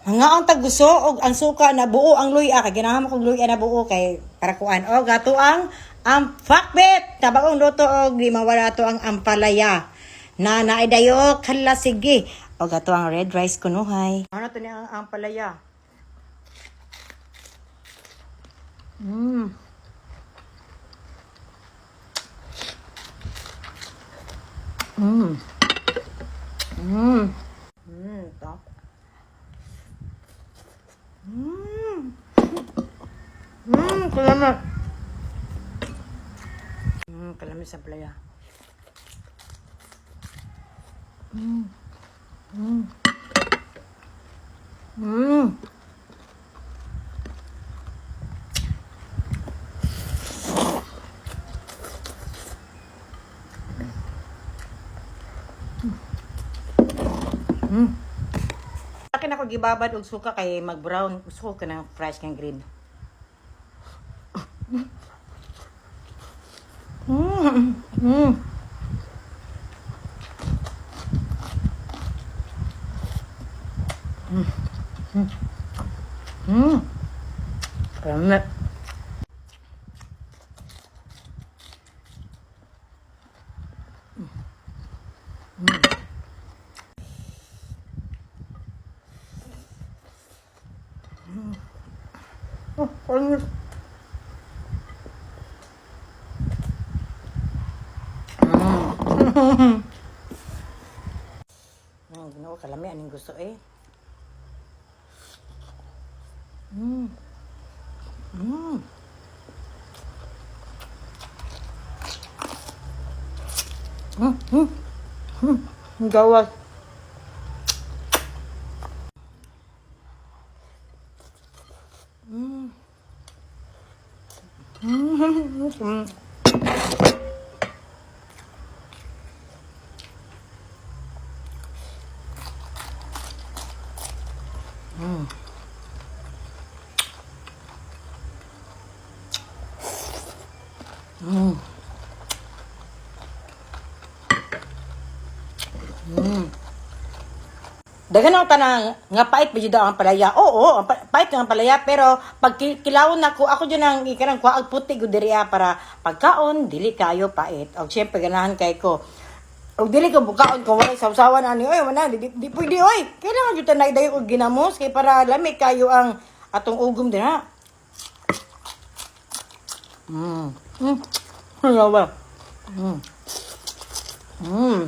Nga ang taguso og ang suka na buo ang luya kay ganahan mo kog luya na buo kay para kuan o gato ang pakbet tabagong luto og di mawala to ang ampalaya na naidayo kala sige o gato ang red rice kunuhay. Ano to ni ang ampalaya? Mm. Mm. Mm. To. Kalamat. Kalamat sa playa. Mm. Mm. Mm. Mm. Akin ako gibabad og suka kay mag-brown. Gusto ko kanang fresh kang green. Mm. Mm. Mm. Mm. Kalamat. Oh, kalamat. Ginoo kalami aning gusto eh. Mm. Mm. Gawas. Mm. Mm. Mm. Mm. Mm. Dagan ang tanang nga pait ba jud ang palaya? Oo, ang pait nga ang palaya pero pag kilawon nako ako jud ang ikanang kuag puti gud diriya para pagkaon dili kayo pait. Og syempre ganahan kay ko. Og dili ko bukaon ko walay sawsawan ani oy wala di pwede oy. Kailangan jud tanay dayo og ginamos kay para lami kayo ang atong ugom dira. Mm. Mm. Ano ba? Mm. Mm.